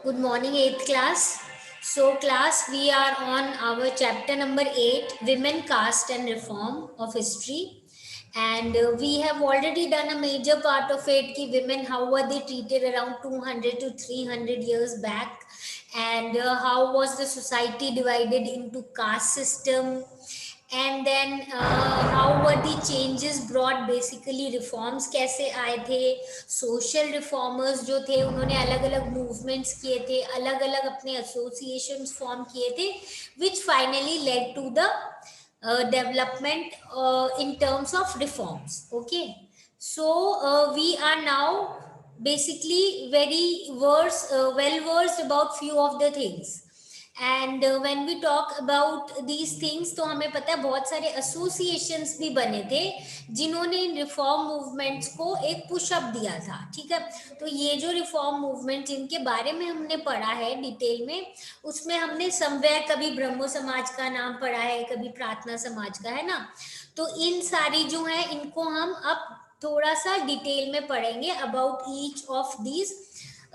Good morning, 8th class. So, class, we are on our chapter number 8, Women, Caste and Reform of History. And we have already done a major part of it, ki women, how were they treated around 200 to 300 years back, and how was the society divided into caste system, and then how were the changes brought, basically reforms कैसे आए थे, social reformers जो थे उन्होंने अलग अलग movements किए थे, अलग अलग अपने एसोसिएशंस फॉर्म किए थे, which finally led to the development in terms of reforms. Okay, so we are now basically very well versed about few of the things. And when we talk about these things, तो हमें पता है बहुत सारे associations भी बने थे जिन्होंने इन रिफॉर्म मूवमेंट्स को एक पुशअप दिया था. ठीक है, तो ये जो रिफॉर्म मूवमेंट जिनके बारे में हमने पढ़ा है डिटेल में, उसमें हमने समवेयर कभी ब्रह्मो समाज का नाम पढ़ा है, कभी प्रार्थना समाज का, है ना. तो इन सारी जो है इनको हम अब थोड़ा सा डिटेल में पढ़ेंगे about each of these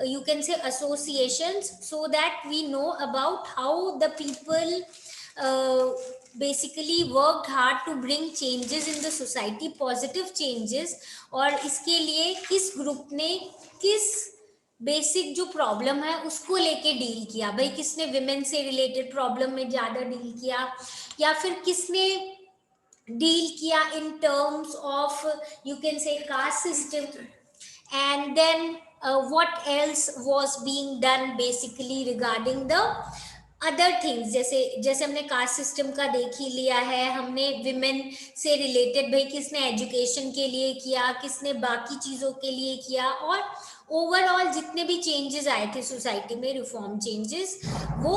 you can say associations, so that we know about how the people basically worked hard to bring changes in the society, positive changes. और इसके लिए किस ग्रुप ने किस बेसिक जो प्रॉब्लम है उसको लेके डील किया. भाई किसने विमेन से रिलेटेड प्रॉब्लम में ज्यादा डील किया, या फिर किसने डील किया in terms of you can say caste system, and then what else was being done basically regarding the other things. जैसे जैसे हमने कास्ट सिस्टम का देख ही लिया है, हमने विमेन से रिलेटेड भाई किसने एजुकेशन के लिए किया, किसने बाकी चीज़ों के लिए किया, और ओवरऑल जितने भी चेंजेस आए थे सोसाइटी में, रिफॉर्म चेंजेस, वो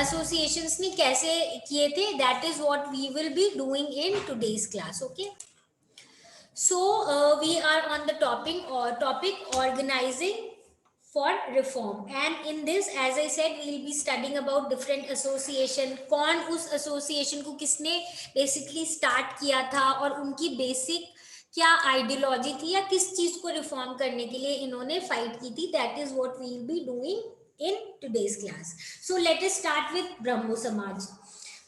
एसोसिएशंस ने कैसे किए थे. That is what we will be doing in today's class. Okay, so we are on the topic organizing for reform, and in this, as I said, we will be studying about different association. कौन उस association को किसने basically start किया था और उनकी basic क्या ideology थी, या किस चीज को रिफॉर्म करने के लिए इन्होंने फाइट की थी. That is what we will be doing in today's class. So let us start with Brahmo Samaj.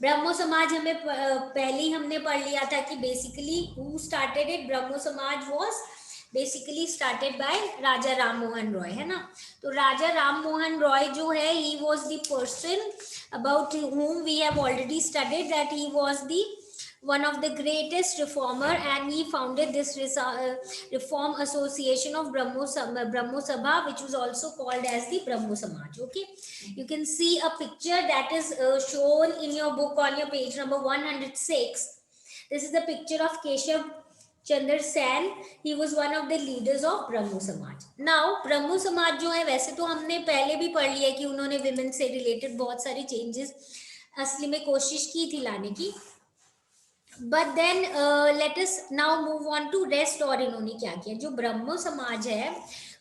Brahmo समाज हमें पहले ही हमने पढ़ लिया था कि बेसिकली हु स्टार्टेड इट. ब्रह्मो समाज वाज बेसिकली स्टार्टेड बाय राजा राम मोहन रॉय, है ना. तो राजा राम मोहन रॉय जो है, ही was the person about whom we have already studied that he was the one of the greatest reformer, and he founded this reform association of Brahmo Sabha, which was also called as the Brahmo Samaj. Okay, you can see a picture that is shown in your book on your page number 106. This is the picture of Keshav Chandra Sen. He was one of the leaders of Brahmo Samaj. Now Brahmo Samaj जो है, वैसे तो हमने पहले भी पढ़ लिया कि उन्होंने विमेन से रिलेटेड बहुत सारी चेंजेस असली में कोशिश की थी लाने की. But then let us now move on to rest. और इन्होंने क्या किया, जो ब्रह्मो समाज है,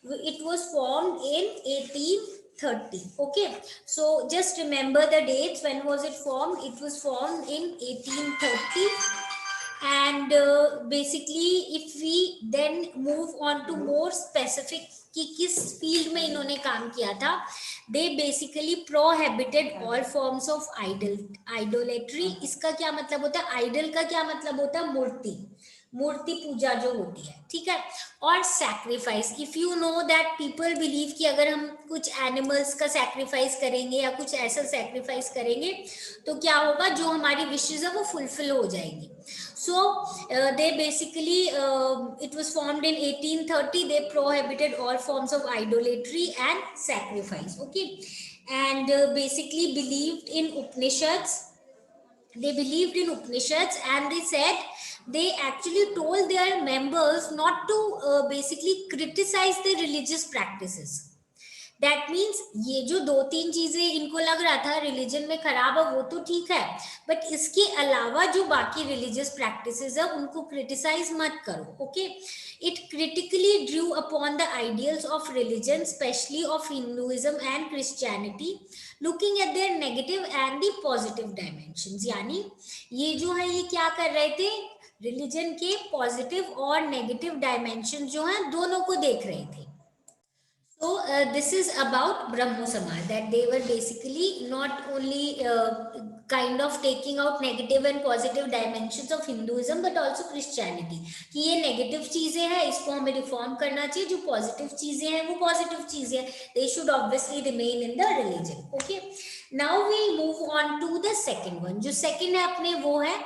it was formed in 1830. okay, so just remember the dates. When was it formed? It was formed in 1830. and basically if we then move on to more specific कि किस field में इन्होंने काम किया था, they basically prohibited all forms of idolatry. इसका क्या मतलब होता है, आइडल का क्या मतलब होता है, मूर्ति पूजा जो होती है. ठीक है, और sacrifice. If you know that people believe कि अगर हम कुछ एनिमल्स का सैक्रिफाइस करेंगे या कुछ ऐसा सैक्रिफाइस करेंगे तो क्या होगा, जो हमारी विशेज है वो फुलफिल हो जाएगी. So they basically it was formed in 1830. They prohibited all forms of idolatry and sacrifice. Okay, and basically believed in Upanishads. They believed in Upanishads, and they said they actually told their members not to basically criticize the religious practices. That means ये जो 2-3 चीजें इनको लग रहा था religion में खराब है वो तो ठीक है, बट इसके अलावा जो बाकी रिलीजियस प्रैक्टिसेस है उनको क्रिटिसाइज मत करो. Okay, it critically Drew upon the ideals of religion, specially of Hinduism and Christianity, looking at there negative and the positive dimensions. यानी ये जो है, ये क्या कर रहे थे, रिलीजन के पॉजिटिव और नेगेटिव डायमेंशन जो है दोनों को देख रहे थे. So this is about Brahmo Samaj, that they were basically not only kind of taking out negative and positive dimensions of Hinduism but also Christianity. कि ये negative चीजें हैं, इसको हमें reform करना चाहिए, जो positive चीजें हैं वो positive चीजें हैं. They should obviously remain in the religion. Okay. Now we move on to the second one. जो second है अपने वो है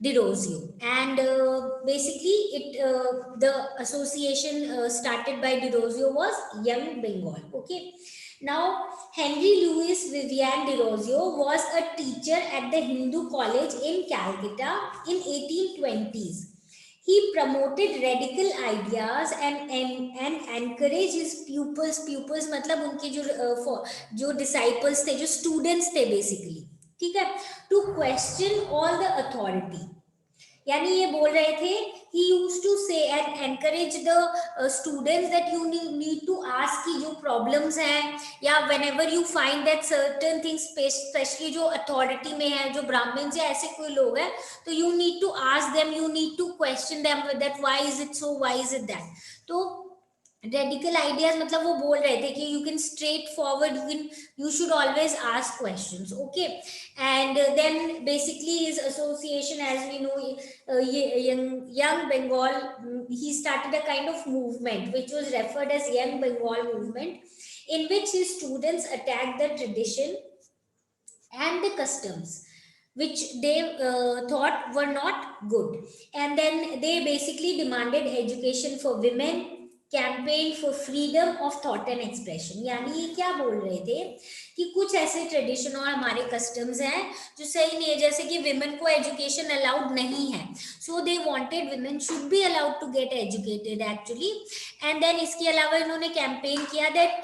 Derozio, and basically the association started by Derozio was Young Bengal. Okay, now Henry Louis Vivian Derozio was a teacher at the Hindu College in Calcutta in 1820s. He promoted radical ideas and encouraged his pupils मतलब उनके जो disciples थे, जो students थे basically, ठीक है, to question all the authority. यानी ये बोल रहे थे, he used to say and encourage the students that you need to ask कि जो problems हैं, या whenever you find that certain things, especially जो authority में है, जो ब्राह्मण या ऐसे कोई लोग हैं, तो you need to ask them, you need to question them that why is it so, why is it that. तो रेडिकल आइडियाज मतलब वो बोल रहे थे कि you can straight forward, you should always ask questions. Okay, and then basically his association, as we know, young Bengal, he started a kind of movement which was referred as Young Bengal movement, in which his students attacked the tradition and the customs which they thought were not good, and then they basically demanded education for women, campaign for freedom of thought and expression. यानी ये क्या बोल रहे थे कि कुछ ऐसे tradition और हमारे कस्टम्स हैं जो सही नहीं है, जैसे कि विमेन को एजुकेशन अलाउड नहीं है, so they wanted women should be allowed to get educated actually. And then इसके अलावा इन्होंने कैंपेन किया that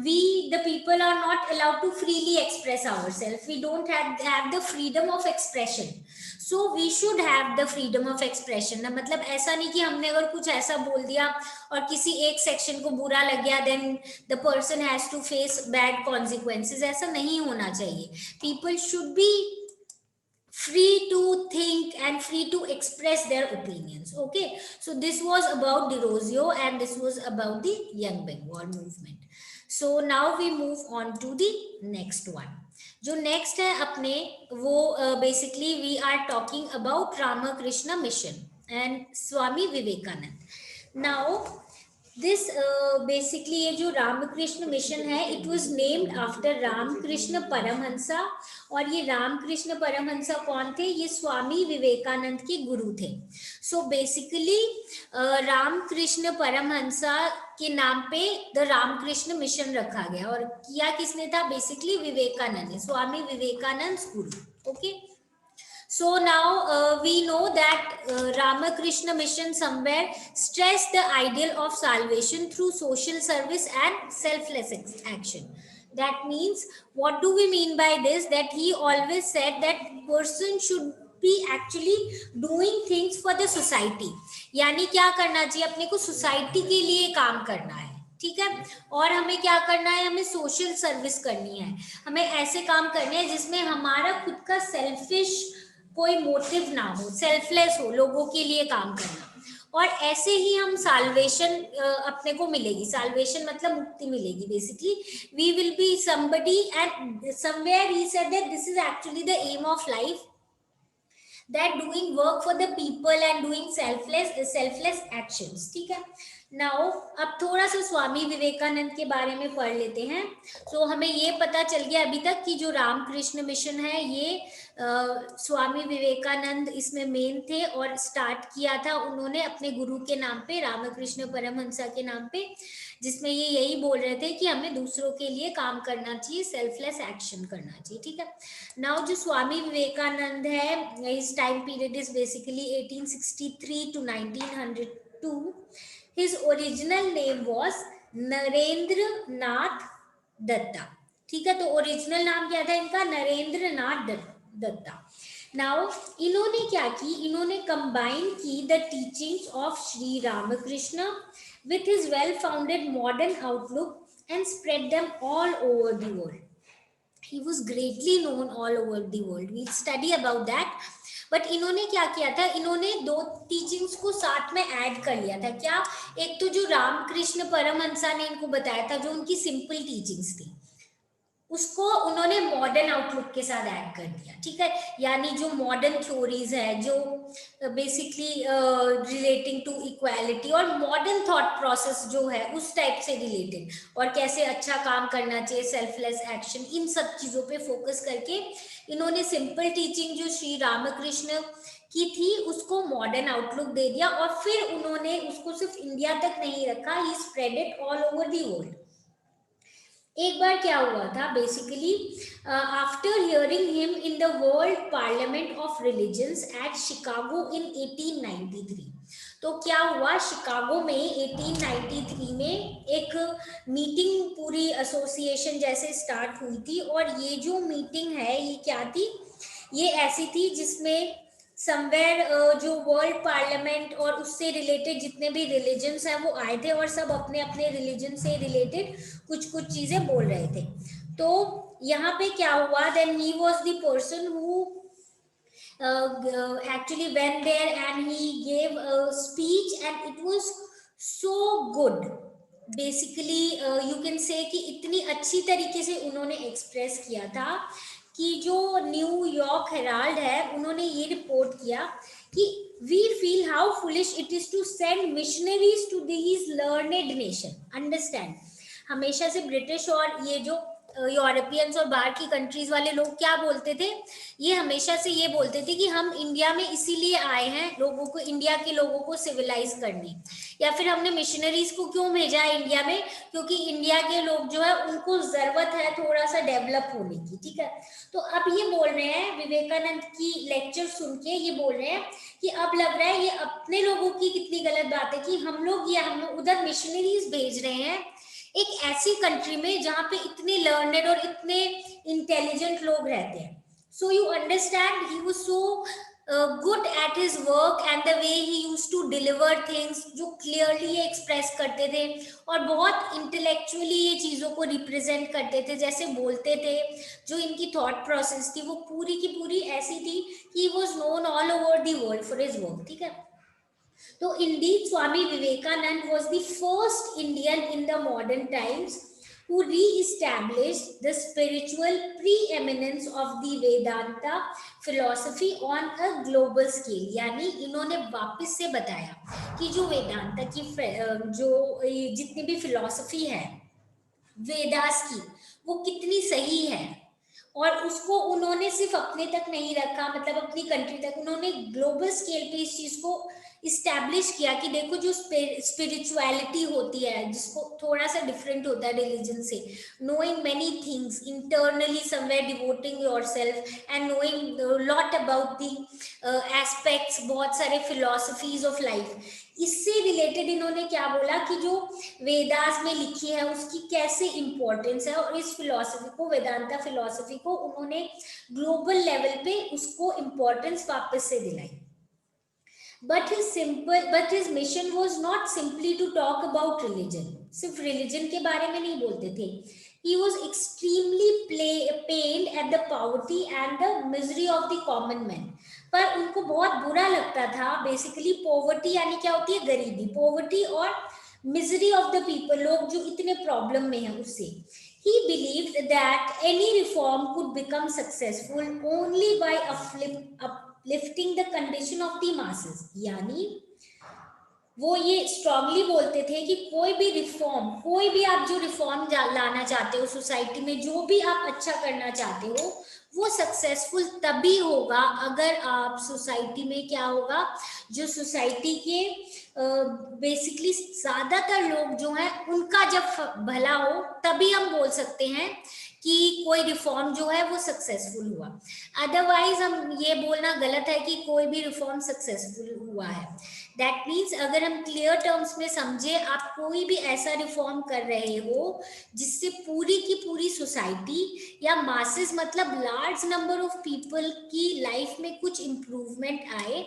we the people are not allowed to freely express ourselves, we don't have the freedom of expression, so we should have the freedom of expression. ना मतलब ऐसा नहीं कि हमने अगर कुछ ऐसा बोल दिया और किसी एक सेक्शन को बुरा लग गया then the person has to face bad consequences, ऐसा नहीं होना चाहिए. People should be free to think and free to express their opinions. Okay, so this was about Derozio and this was about the Young Bengal movement. So now we move on to the next one. जो next है अपने वो basically we are talking about Ramakrishna Mission and Swami Vivekanand. Now this basically ये जो Ramakrishna Mission है, it was named after Ramakrishna Paramahamsa. और ये रामकृष्ण परमहंसा कौन थे? ये स्वामी विवेकानंद के गुरु थे. सो बेसिकली रामकृष्ण परमहंसा के नाम पे द रामकृष्ण मिशन रखा गया, और किया किसने था? Basically Vivekananda, Swami Vivekananda Guru. Okay, so now we know that Ramakrishna Mission somewhere stressed the ideal of salvation through social service and selfless action. That means, what do we mean by this? That he always said that person should be actually doing things for the society. यानी क्या करना चाहिए? अपने को society के लिए काम करना है, ठीक है, और हमें क्या करना है? हमें सोशल सर्विस करनी है, हमें ऐसे काम करने हैं जिसमें हमारा खुद का सेल्फिश कोई मोटिव ना हो, सेल्फलेस हो, लोगों के लिए काम करना. और ऐसे ही हम साल्वेशन अपने को मिलेगी. साल्वेशन मतलब मुक्ति मिलेगी. Basically we will be somebody and somewhere he said that this is actually the aim of life, that doing work for the people and doing selfless actions. ठीक है. नाउ अब थोड़ा सा स्वामी विवेकानंद के बारे में पढ़ लेते हैं. तो हमें ये पता चल गया अभी तक कि जो रामकृष्ण मिशन है ये स्वामी विवेकानंद इसमें मेन थे और स्टार्ट किया था उन्होंने अपने गुरु के नाम पे, रामकृष्ण परमहंसा के नाम पे, जिसमें ये यही बोल रहे थे कि हमें दूसरों के लिए काम करना चाहिए, सेल्फलेस एक्शन करना चाहिए. ठीक है. नाउ जो स्वामी विवेकानंद है, इस time period is basically 1863 to 1902. His original name was Narendra Nath Datta. ठीक है. तो ओरिजिनल नाम क्या था इनका? नरेंद्र नाथ दत्ता. नाउ इन्होंने क्या की? इन्होंने कंबाइन की the teachings of Shri Ramakrishna with his well-founded modern outlook and spread them all over the world. He was greatly known all over the world. We'll study about that. But इन्होंने क्या किया था, इन्होंने दो टीचिंग्स को साथ में ऐड कर लिया था। क्या? एक तो जो रामकृष्ण परमहंसा ने इनको बताया था, जो उनकी सिंपल टीचिंग्स थी, उसको उन्होंने मॉडर्न आउटलुक के साथ ऐड कर दिया, ठीक है। यानी जो मॉडर्न थ्योरीज है, जो बेसिकली रिलेटिंग टू इक्वालिटी और मॉडर्न थॉट प्रोसेस जो है उस टाइप से रिलेटेड, और कैसे अच्छा काम करना चाहिए, सेल्फलेस एक्शन, इन सब चीजों पे फोकस करके इन्होंने सिंपल टीचिंग जो श्री रामकृष्ण की थी उसको मॉडर्न आउटलुक दे दिया, और फिर उन्होंने उसको सिर्फ इंडिया तक नहीं रखा, he spread it all over the world. एक बार क्या हुआ था, basically after hearing him in the world parliament of religions at Chicago in 1893, तो क्या हुआ, शिकागो में 1893 में एक मीटिंग पूरी एसोसिएशन जैसे स्टार्ट हुई थी, और ये जो मीटिंग है ये क्या थी, ये ऐसी थी जिसमें समवेयर जो वर्ल्ड पार्लियामेंट और उससे रिलेटेड जितने भी रिलीजन्स हैं वो आए थे, और सब अपने अपने रिलीजन से रिलेटेड कुछ कुछ चीजें बोल रहे थे। तो यहाँ पे क्या हुआ, then he was the person who actually went there and he gave a speech and it was so good। Basically you can say कि इतनी अच्छी तरीके से उन्होंने एक्सप्रेस किया था कि जो न्यूयॉर्क हेराल्ड है उन्होंने ये रिपोर्ट किया कि we feel how foolish it is to send missionaries to these learned nation. Understand, हमेशा से ब्रिटिश और ये जो यूरोपियंस और बाहर की कंट्रीज वाले लोग क्या बोलते थे, ये हमेशा से ये बोलते थे कि हम इंडिया में इसीलिए आए हैं लोगों को, इंडिया के लोगों को सिविलाइज करने, या फिर हमने मिशनरीज को क्यों भेजा है इंडिया में, क्योंकि इंडिया के लोग जो है उनको जरूरत है थोड़ा सा डेवलप होने की, ठीक है। तो अब ये बोल रहे हैं, विवेकानंद की लेक्चर सुन के ये बोल रहे हैं कि अब लग रहा है ये अपने लोगों की कितनी गलत बात है कि हम लोग उधर मिशनरीज भेज रहे हैं एक ऐसी कंट्री में जहां पे इतने लर्नेड और इतने इंटेलिजेंट लोग रहते हैं। So you understand, he was so good at his work and the way he used to deliver things, जो क्लियरली एक्सप्रेस करते थे और बहुत इंटेलेक्चुअली ये चीजों को रिप्रेजेंट करते थे, जैसे बोलते थे। जो इनकी थॉट प्रोसेस थी वो पूरी की पूरी ऐसी थी कि he was known all over the world for his work, ठीक है। So indeed, Swami Vivekanand was the first Indian in the modern times who re-established the spiritual preeminence of the Vedanta philosophy on a global scale। यानी इन्होंने वापस से बताया कि जो वेदांता की जो जितनी भी फिलॉसफी है वेदास की, वो कितनी सही है, और उसको उन्होंने सिर्फ अपने तक नहीं रखा, मतलब अपनी कंट्री तक, उन्होंने ग्लोबल स्केल पे इस चीज को इस्टेब्लिश किया कि देखो जो स्पिरिचुअलिटी होती है, जिसको थोड़ा सा डिफरेंट होता है रिलीजन से, knowing many things internally somewhere, devoting yourself and knowing lot about the aspects, बहुत सारे फिलॉसफीज ऑफ लाइफ, इससे रिलेटेड इन्होंने क्या बोला कि जो वेदास में लिखी है उसकी कैसे इंपॉर्टेंस है, और इस फिलॉसफी को, वेदांता फिलॉसफी को उन्होंने ग्लोबल लेवल पे उसको इंपॉर्टेंस वापस से दिलाई। But his mission was not simply to talk about religion। सिर्फ रिलीजन के बारे में नहीं बोलते थे। He was extremely pained at the poverty and the misery of the common man। पर उनको बहुत बुरा लगता था, बेसिकली पॉवर्टी यानी क्या होती है, गरीबी, पॉवर्टी और मिजरी ऑफ द पीपल, लोग जो इतने प्रॉब्लम में हैं उससे। He believed that any reform could become successful only by uplifting the condition of the masses। यानी वो ये स्ट्रांगली बोलते थे कि कोई भी रिफॉर्म, कोई भी आप जो रिफॉर्म लाना चाहते हो सोसाइटी में, जो भी आप अच्छा करना चाहते हो, वो सक्सेसफुल तभी होगा अगर आप सोसाइटी में, क्या होगा, जो सोसाइटी के बेसिकली ज्यादातर लोग जो हैं उनका जब भला हो, तभी हम बोल सकते हैं कि कोई रिफॉर्म जो है वो सक्सेसफुल हुआ। अदरवाइज हम ये बोलना गलत है कि कोई भी रिफॉर्म सक्सेसफुल हुआ है। दैट मीन्स अगर हम क्लियर टर्म्स में समझे, आप कोई भी ऐसा रिफॉर्म कर रहे हो जिससे पूरी की पूरी सोसाइटी या मासेस, मतलब लार्ज नंबर ऑफ पीपल की लाइफ में कुछ इंप्रूवमेंट आए,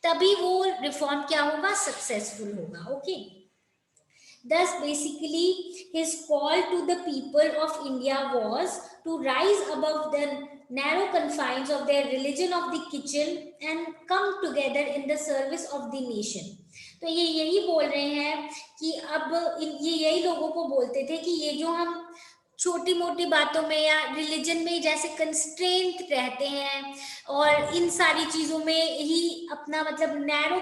तभी वो रिफॉर्म क्या होगा, सक्सेसफुल होगा। Okay, Thus, basically, his call to the people of India was to rise above the narrow confines of their religion of the kitchen and come together in the service of the nation. तो ये यही बोल रहे हैं कि अब ये यही लोगों को बोलते थे कि ये जो हम छोटी मोटी बातों में या रिलीजन में जैसे कंस्ट्रेंट रहते हैं और इन सारी चीजों में ही अपना मतलब नैरो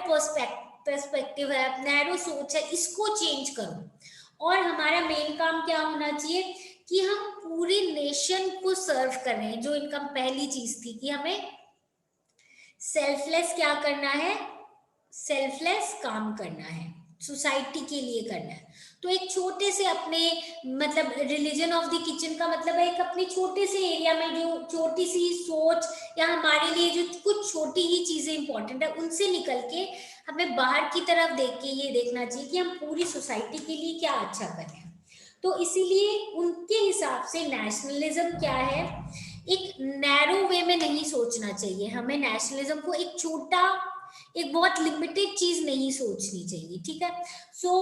पर्सपेक्टिव है, नैरो सोच है, इसको चेंज करो और हमारा मेन काम क्या होना चाहिए कि हम पूरी नेशन को सर्व कर रहे हैं। जो इनका पहली चीज थी कि हमें सेल्फलेस क्या करना है, सेल्फलेस काम करना है, सोसाइटी के लिए करना है। तो एक छोटे से अपने मतलब रिलीजन ऑफ द किचन का मतलब है एक अपने छोटे से एरिया में जो छोटी सी सोच या हमारे लिए जो कुछ छोटी ही चीजें इंपॉर्टेंट है उनसे निकल के हमें बाहर की तरफ देख के ये देखना चाहिए कि हम पूरी सोसाइटी के लिए क्या अच्छा कर रहे हैं। तो इसीलिए उनके हिसाब से नेशनलिज्म क्या है, एक नैरो वे में नहीं सोचना चाहिए हमें। नेशनलिज्म को एक छोटा, एक बहुत लिमिटेड चीज नहीं सोचनी चाहिए, ठीक है। सो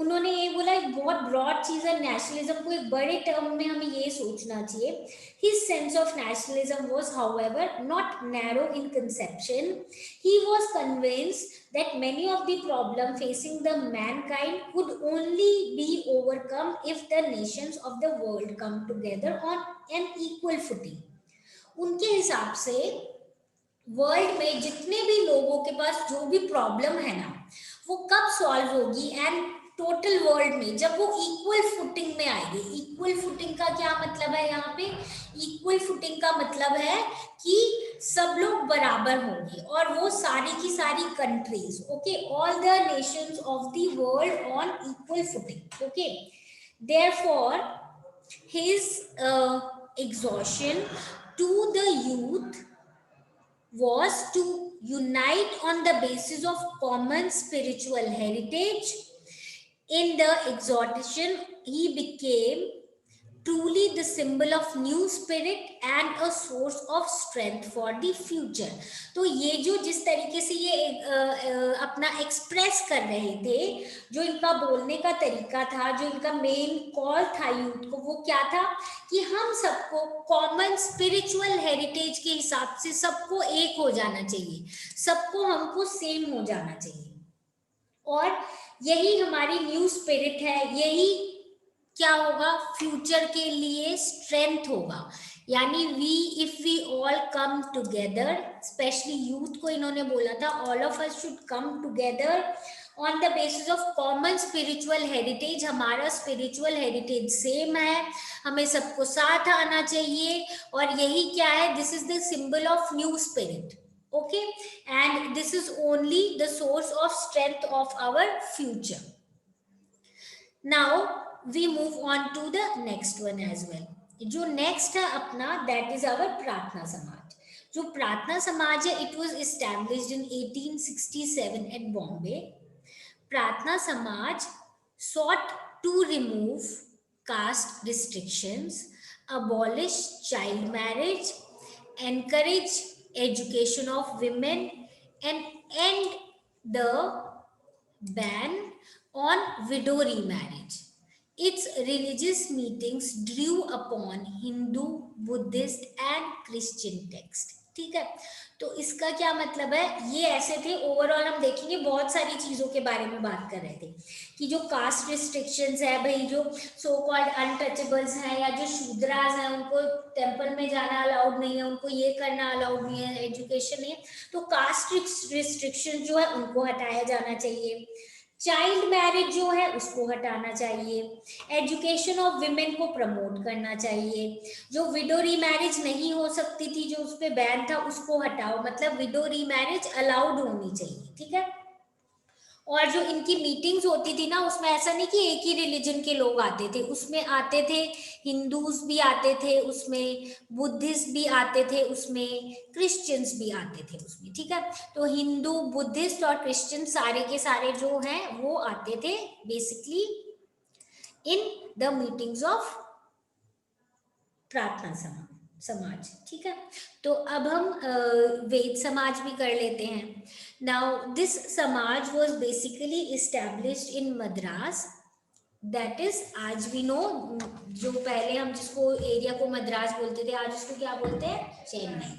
उन्होंने ये बोला एक बहुत ब्रॉड चीज है नेशनलिज्म को, एक बड़े टर्म में हमें ये सोचना चाहिए। His sense of nationalism was, however, not narrow in conception. He was convinced that many of the problems facing the mankind could only be overcome if the nations of the world come together on an equal footing. उनके हिसाब से world में जितने भी लोगों के पास जो भी प्रॉब्लम है ना वो कब सॉल्व होगी, एंड टोटल वर्ल्ड में जब वो इक्वल फुटिंग में आएगी। इक्वल फुटिंग का क्या मतलब है, यहाँ पे इक्वल फुटिंग का मतलब है कि सब लोग बराबर होंगे और वो सारी की सारी countries, okay, all the Nations of the world on equal footing, okay. Therefore his exhortation to the youth was to unite on the basis of common spiritual heritage. In the exhortation, he became truly the symbol of new spirit and a source of strength for the future. तो ये जो जिस तरीके से ये अपना express कर रहे थे, जो इनका बोलने का तरीका था, जो इनका मेन कॉल था यूथ को, वो क्या था कि हम सबको कॉमन स्पिरिचुअल हेरिटेज के हिसाब से सबको एक हो जाना चाहिए, सबको हमको सेम हो जाना चाहिए और यही हमारी न्यू स्पिरिट है, यही क्या होगा फ्यूचर के लिए स्ट्रेंथ होगा। यानी we if we all come together, specially youth को इन्होंने बोला था all of us should come together on the basis of common spiritual heritage. हमारा स्पिरिचुअल हेरिटेज सेम है, हमें सबको साथ आना चाहिए और यही क्या है, this is the symbol of new spirit, okay, and this is only the source of strength of our future. Now we move on to the next one as well. जो next है अपना, that is our प्रार्थना समाज। जो प्रार्थना समाज है, it was established in 1867 at Bombay. प्रार्थना समाज sought to remove caste restrictions, abolish child marriage, encourage education of women, and end the ban on widow remarriage. Its religious meetings drew upon Hindu, Buddhist and Christian text, ठीक है। तो इसका क्या मतलब है, ये ऐसे थे ओवरऑल हम देखेंगे बहुत सारी चीजों के बारे में बात कर रहे थे कि जो कास्ट रिस्ट्रिक्शंस है भाई, जो सो कॉल्ड अनटचेबल्स हैं या जो शूद्रास हैं उनको टेम्पल में जाना अलाउड नहीं है, उनको ये करना अलाउड नहीं है, एजुकेशन नहीं है, तो कास्ट रिस्ट्रिक्शन जो है उनको हटाया जाना चाहिए। चाइल्ड मैरिज जो है उसको हटाना चाहिए, एजुकेशन ऑफ विमेन को प्रमोट करना चाहिए, जो विडो रीमैरिज नहीं हो सकती थी जो उस पर बैन था उसको हटाओ, मतलब विडो रीमैरिज अलाउड होनी चाहिए, ठीक है। और जो इनकी मीटिंग्स होती थी ना उसमें ऐसा नहीं कि एक ही रिलीजन के लोग आते थे, उसमें आते थे हिंदूज भी आते थे, उसमें बुद्धिस्ट भी आते थे, उसमें क्रिश्चियंस भी आते थे उसमें, ठीक है। तो हिंदू, बुद्धिस्ट और क्रिश्चियन सारे के सारे जो हैं वो आते थे basically in the meetings of प्रार्थना समाज, ठीक है। तो अब हम वेद समाज भी कर लेते हैं। नाउ दिस समाज was basically established in Madras that is, आज वी नो, जो पहले हम जिसको एरिया को मद्रास बोलते थे, आज उसको क्या बोलते हैं, चेन्नई।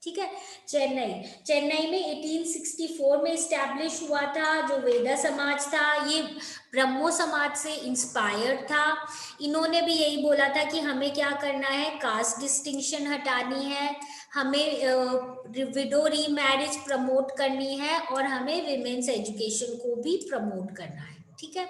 ठीक है, चेन्नई, चेन्नई में 1864 में इस्टेब्लिश हुआ था। जो वेदा समाज था ये ब्रह्मो समाज से इंस्पायर्ड था। इन्होंने भी यही बोला था कि हमें क्या करना है, कास्ट डिस्टिंक्शन हटानी है, हमें विडो री मैरिज प्रमोट करनी है, और हमें विमेन्स एजुकेशन को भी प्रमोट करना है। ठीक है,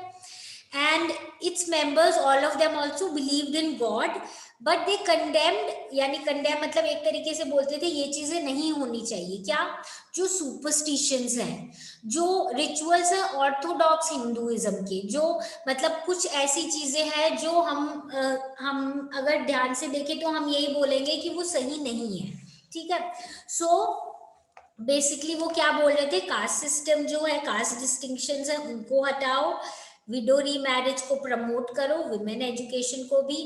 and its members all of them also believed in god, but they condemned, यानी condemn मतलब एक तरीके से बोलते थे ये चीजें नहीं होनी चाहिए, क्या, जो सुपरस्टिशंस हैं, जो रिचुअल्स हैं ऑर्थोडॉक्स हिंदुइज्म के, जो मतलब कुछ ऐसी चीजें हैं जो हम अगर ध्यान से देखें तो हम यही बोलेंगे कि वो सही नहीं है। ठीक है, सो बेसिकली वो क्या बोल रहे थे, कास्ट सिस्टम जो है, कास्ट डिस्टिंक्शंस है उनको हटाओ, विडो री मैरिज को प्रमोट करो, विमेन एजुकेशन को भी,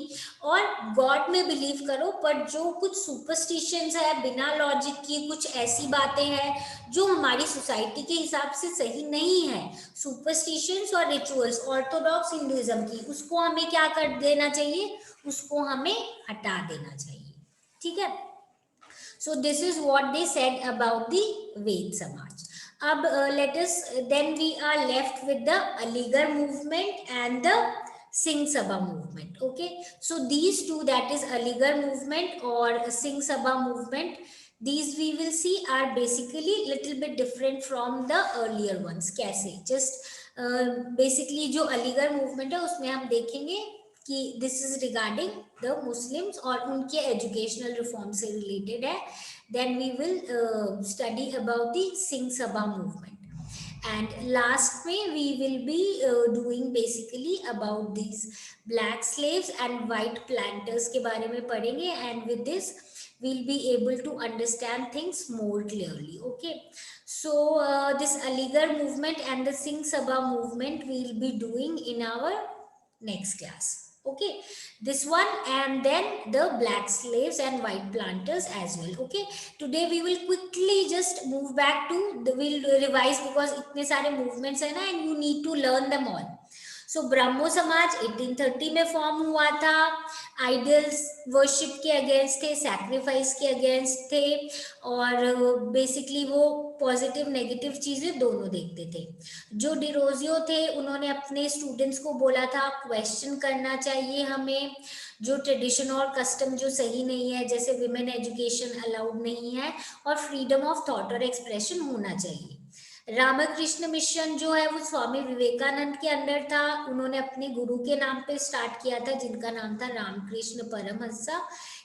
और गॉड में बिलीव करो, पर जो कुछ सुपरस्टिशंस है बिना लॉजिक की, कुछ ऐसी बातें हैं जो हमारी सोसाइटी के हिसाब से सही नहीं है, सुपरस्टिशंस और रिचुअल्स ऑर्थोडॉक्स हिंदुइज्म की, उसको हमें क्या कर देना चाहिए, उसको हमें हटा देना चाहिए। ठीक है, so this is what they said about the Ved Samaj. अब let us, then we are left with the Aligarh movement and the Singh Sabha movement. Okay, so these two, that is Aligarh movement or Singh Sabha movement, these we will see are basically little bit different from the earlier ones. कैसे, just basically जो Aligarh movement है उसमें हम देखेंगे कि this is regarding the Muslims और उनके educational reform से रिलेटेड है। Then we will study about the Singh Sabha movement, and last में we will be doing basically about this black slaves and white planters के बारे में पढ़ेंगे, and with this we'll be able to understand things more clearly. Okay, so this Aligarh movement and the Singh Sabha movement we'll be doing in our next class. Okay, this one, and then the black slaves and white planters as well. Okay, today we will quickly just move back to the, we'll revise because itne sare movements hai na, and you need to learn them all. सो ब्रह्मो समाज 1830 में form हुआ था, idols worship के against थे, sacrifice के against थे, और basically वो पॉजिटिव नेगेटिव चीजें दोनों देखते थे। जो डिरोजियो थे उन्होंने अपने स्टूडेंट्स को बोला था क्वेश्चन करना चाहिए हमें, जो ट्रेडिशन और कस्टम जो सही नहीं है, जैसे विमेन एजुकेशन अलाउड नहीं है, और फ्रीडम ऑफ थॉट और एक्सप्रेशन होना चाहिए। रामकृष्ण मिशन जो है वो स्वामी विवेकानंद के अंडर था, उन्होंने अपने गुरु के नाम पे स्टार्ट किया था जिनका नाम था रामकृष्ण परमहंसा।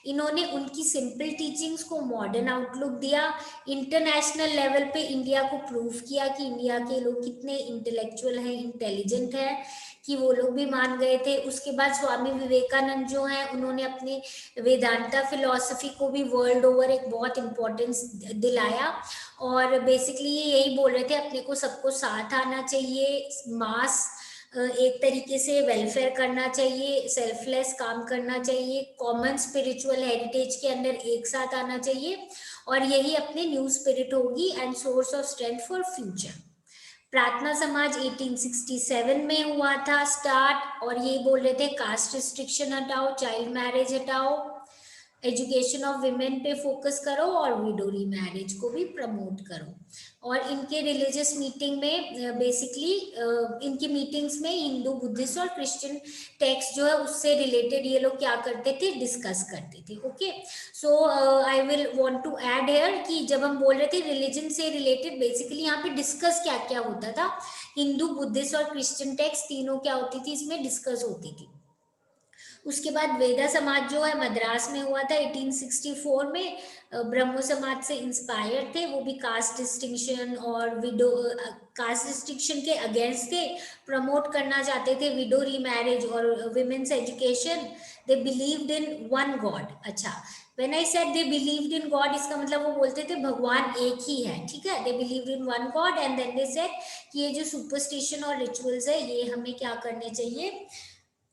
इन्होंने उनकी सिंपल टीचिंग्स को मॉडर्न आउटलुक दिया, इंटरनेशनल लेवल पे इंडिया को प्रूव किया कि इंडिया के लोग कितने इंटेलेक्चुअल हैं, इंटेलिजेंट हैं, कि वो लोग भी मान गए थे। उसके बाद स्वामी विवेकानंद जो हैं उन्होंने अपने वेदांता फिलॉसफी को भी वर्ल्ड ओवर एक बहुत इंपॉर्टेंस दिलाया, और बेसिकली ये यही बोल रहे थे अपने को सबको साथ आना चाहिए, मास एक तरीके से वेलफेयर करना चाहिए, सेल्फलेस काम करना चाहिए, कॉमन स्पिरिचुअल हेरिटेज के अंदर एक साथ आना चाहिए, और यही अपनी न्यू स्पिरिट होगी and source of strength for future. प्रार्थना समाज 1867 में हुआ था स्टार्ट, और ये बोल रहे थे कास्ट रिस्ट्रिक्शन हटाओ, चाइल्ड मैरिज हटाओ, एजुकेशन ऑफ विमेन पे फोकस करो, और विडो री मैरिज को भी प्रमोट करो। और इनके रिलीजियस मीटिंग में बेसिकली इनकी मीटिंग्स में हिंदू, बुद्धिस्ट और क्रिश्चियन टेक्स्ट जो है उससे रिलेटेड ये लोग क्या करते थे, डिस्कस करते थे। Okay, so I will want to add here कि जब हम बोल रहे थे रिलीजन से रिलेटेड, बेसिकली यहाँ पे डिस्कस क्या क्या होता था, हिंदू, बुद्धिस्ट और क्रिश्चियन टेक्स्ट तीनों क्या होती थी, इसमें डिस्कस होती थी। उसके बाद वेदा समाज जो है मद्रास में हुआ था 1864 में, ब्रह्मो समाज से इंस्पायर थे, वो भी कास्ट डिस्टिंक्शन और विडो, कास्ट डिस्टिंक्शन के अगेंस्ट थे, प्रमोट करना चाहते थे विडो री मैरिज और women's education. They believed in one God. अच्छा, when I said they believed in God, इसका मतलब वो बोलते थे भगवान एक ही है। ठीक है, they believed in one God, and then they said कि ये जो सुपरस्टिशन और रिचुअल्स है ये हमें क्या करने चाहिए,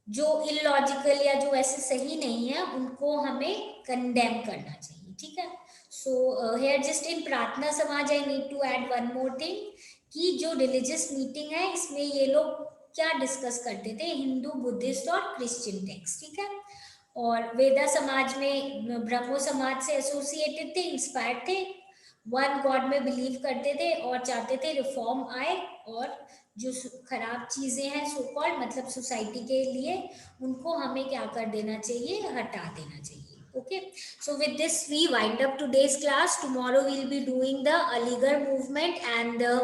जो इलॉजिकल या जो ऐसे सही नहीं है उनको हमें कंडेम करना चाहिए। ठीक है, so here just in Prarthana Samaj I need to add one more thing कि जो रिलीजियस मीटिंग है इसमें ये लोग क्या डिस्कस करते थे, हिंदू, बुद्धिस्ट और क्रिश्चियन टेक्स्ट, ठीक है। और वेदा समाज में ब्रह्मो समाज से एसोसिएटेड थे, इंस्पायर्ड थे, वन गॉड में बिलीव करते थे और चाहते थे रिफॉर्म आए, और जो खराब चीजें हैं सो कॉल्ड मतलब सोसाइटी के लिए, उनको हमें क्या कर देना चाहिए, हटा देना चाहिए। Okay, so with this we wind up today's class. Tomorrow we'll be doing the Aligarh movement and the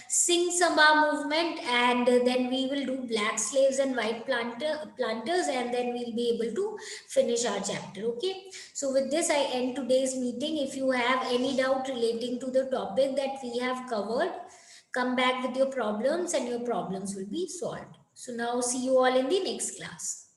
Singh Sabha movement, and then we will do black slaves and white planters, and then we'll be able to finish our chapter. Okay, so with this I end today's meeting. If you have any doubt relating to the topic that we have covered, come back with your problems and your problems will be solved. So now see you all in the next class.